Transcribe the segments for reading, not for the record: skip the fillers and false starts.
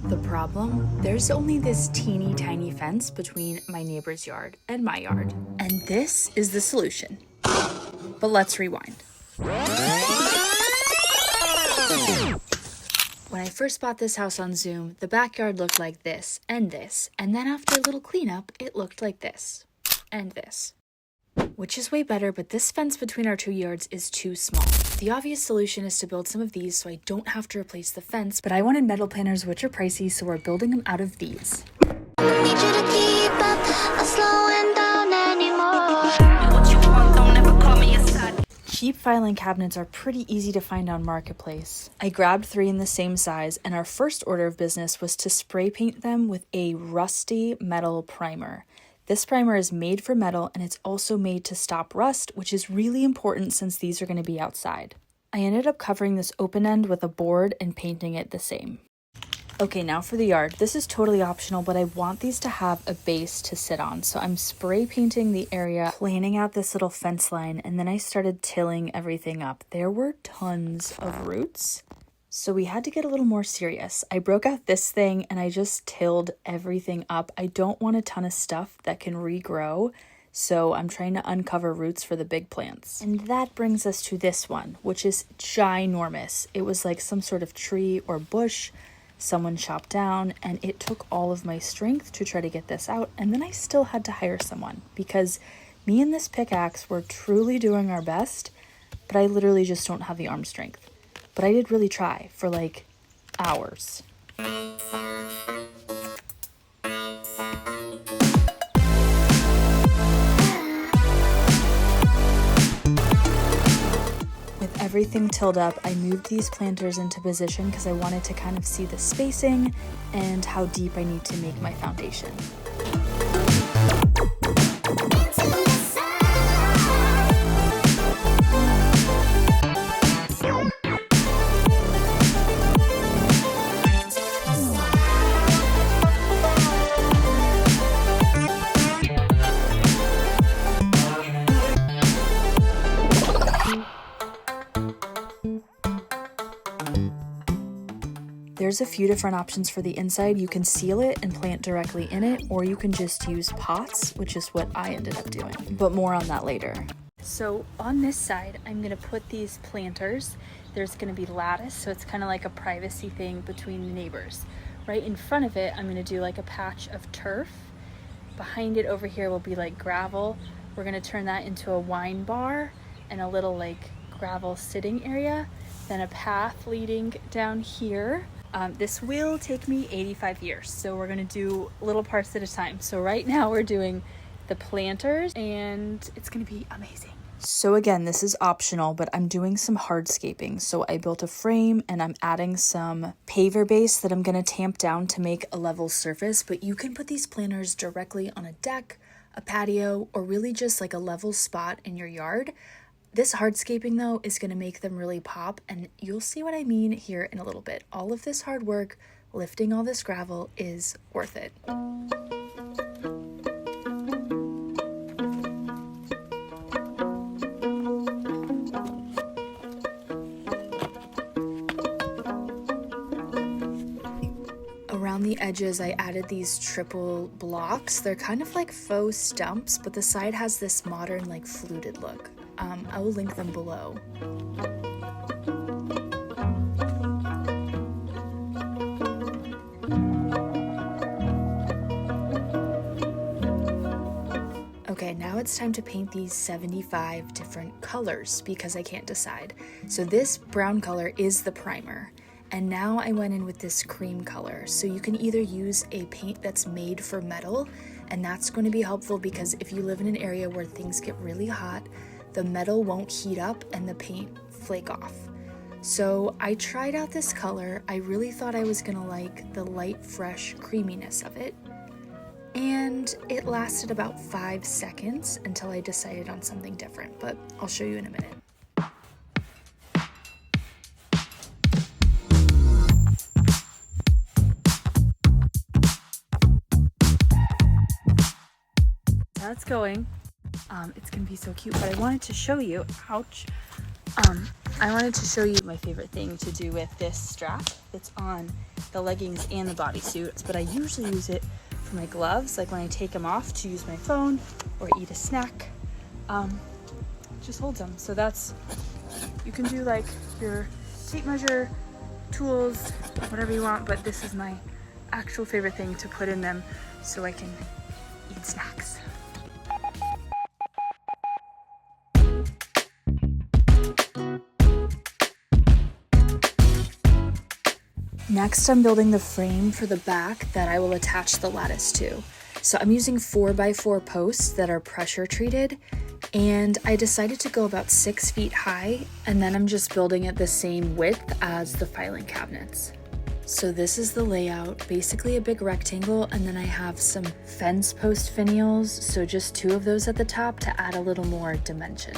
The problem? There's only this teeny tiny fence between my neighbor's yard and my yard. And this is the solution. But let's rewind. When I first bought this house on Zoom, the backyard looked like this, and then after a little cleanup, it looked like this, and this. Which is way better, but this fence between our two yards is too small. The obvious solution is to build some of these so I don't have to replace the fence, but I wanted metal planters, which are pricey, so we're building them out of these. Cheap filing cabinets are pretty easy to find on Marketplace. I grabbed 3 in the same size, and our first order of business was to spray paint them with a rusty metal primer. This primer is made for metal, and it's also made to stop rust, which is really important since these are going to be outside. I ended up covering this open end with a board and painting it the same. Okay, now for the yard. This is totally optional, but I want these to have a base to sit on. So I'm spray painting the area, planning out this little fence line, and then I started tilling everything up. There were tons of roots, so we had to get a little more serious. I broke out this thing and I just tilled everything up. I don't want a ton of stuff that can regrow, so I'm trying to uncover roots for the big plants. And that brings us to this one, which is ginormous. It was like some sort of tree or bush someone chopped down, and it took all of my strength to try to get this out, and then I still had to hire someone because me and this pickaxe were truly doing our best, but I literally just don't have the arm strength. But I did really try for like hours. With everything tilled up, I moved these planters into position because I wanted to kind of see the spacing and how deep I need to make my foundation. There's a few different options for the inside. You can seal it and plant directly in it, or you can just use pots, which is what I ended up doing. But more on that later. So on this side, I'm gonna put these planters. There's gonna be lattice, so it's kind of like a privacy thing between the neighbors. Right in front of it, I'm gonna do like a patch of turf. Behind it over here will be like gravel. We're gonna turn that into a wine bar and a little like gravel sitting area. Then a path leading down here. This will take me 85 years, so we're gonna do little parts at a time. So right now we're doing the planters, and it's gonna be amazing. So again, this is optional, but I'm doing some hardscaping. So I built a frame and I'm adding some paver base that I'm gonna tamp down to make a level surface, but you can put these planters directly on a deck, a patio, or really just like a level spot in your yard. This hardscaping though is going to make them really pop, and you'll see what I mean here in a little bit. All of this hard work, lifting all this gravel, is worth it. Around the edges, I added these triple blocks. They're kind of like faux stumps, but the side has this modern like fluted look. I will link them below. Okay, now it's time to paint these 75 different colors because I can't decide. So this brown color is the primer. And now I went in with this cream color. So you can either use a paint that's made for metal, and that's going to be helpful because if you live in an area where things get really hot, the metal won't heat up and the paint flake off. So I tried out this color. I really thought I was gonna like the light, fresh creaminess of it. And it lasted about 5 seconds until I decided on something different, but I'll show you in a minute. That's how it's going. It's gonna be so cute, but I wanted to show you, ouch, I wanted to show you my favorite thing to do with this strap. It's on the leggings and the bodysuit, but I usually use it for my gloves, like when I take them off to use my phone or eat a snack. Just holds them. So that's, you can do like your tape measure, tools, whatever you want, but this is my actual favorite thing to put in them so I can eat snacks. Next, I'm building the frame for the back that I will attach the lattice to. So I'm using 4x4 posts that are pressure treated, and I decided to go about 6 feet high, and then I'm just building it the same width as the filing cabinets. So this is the layout, basically a big rectangle, and then I have some fence post finials, so just 2 of those at the top to add a little more dimension.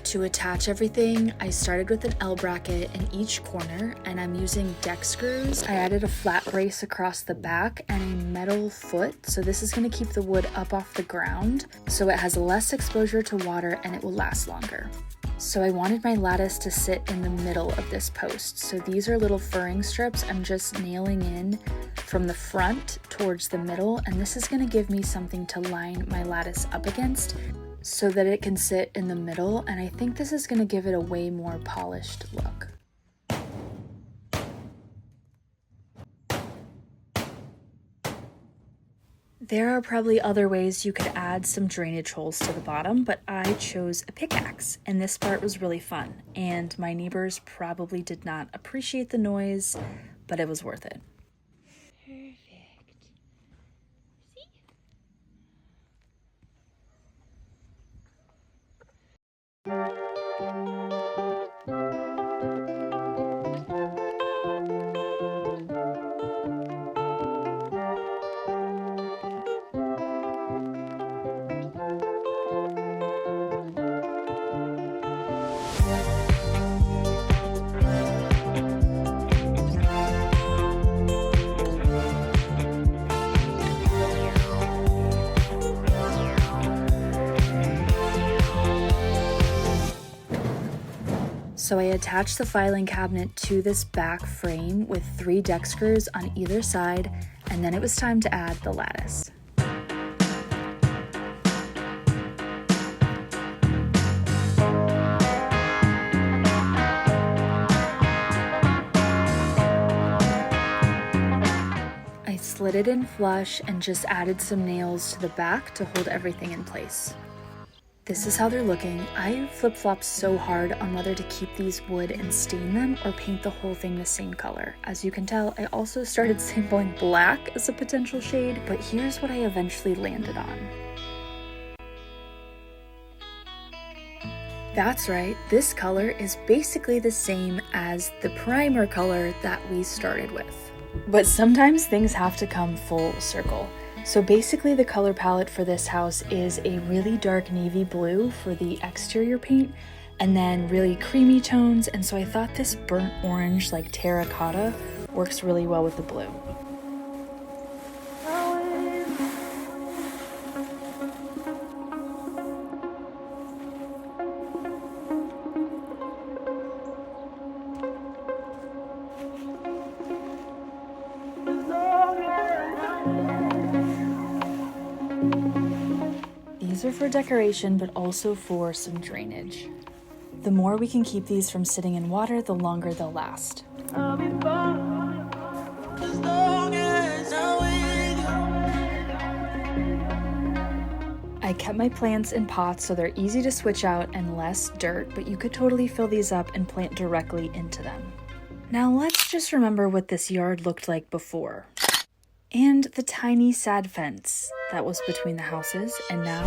To attach everything, I started with an L bracket in each corner, and I'm using deck screws. I added a flat brace across the back and a metal foot, so this is going to keep the wood up off the ground so it has less exposure to water and it will last longer. So I wanted my lattice to sit in the middle of this post. So these are little furring strips I'm just nailing in from the front towards the middle, and this is going to give me something to line my lattice up against so that it can sit in the middle, and I think this is going to give it a way more polished look. There are probably other ways you could add some drainage holes to the bottom, but I chose a pickaxe, and this part was really fun, and my neighbors probably did not appreciate the noise, but it was worth it. So I attached the filing cabinet to this back frame with 3 deck screws on either side, and then it was time to add the lattice. I slid it in flush and just added some nails to the back to hold everything in place. This is how they're looking. I flip-flopped so hard on whether to keep these wood and stain them or paint the whole thing the same color. As you can tell, I also started sampling black as a potential shade, but here's what I eventually landed on. That's right, this color is basically the same as the primer color that we started with. But sometimes things have to come full circle. So basically the color palette for this house is a really dark navy blue for the exterior paint, and then really creamy tones, and so I thought this burnt orange, like terracotta, works really well with the blue. These are for decoration, but also for some drainage. The more we can keep these from sitting in water, the longer they'll last. I kept my plants in pots so they're easy to switch out and less dirt, but you could totally fill these up and plant directly into them. Now let's just remember what this yard looked like before. And the tiny sad fence that was between the houses, and now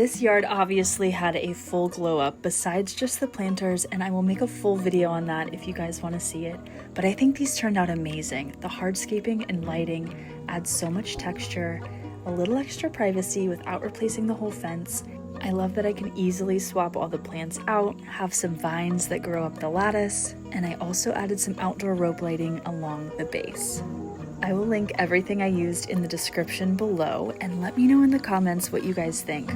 This yard obviously had a full glow up besides just the planters, and I will make a full video on that if you guys want to see it. But I think these turned out amazing. The hardscaping and lighting add so much texture, a little extra privacy without replacing the whole fence. I love that I can easily swap all the plants out, have some vines that grow up the lattice, and I also added some outdoor rope lighting along the base. I will link everything I used in the description below, and let me know in the comments what you guys think.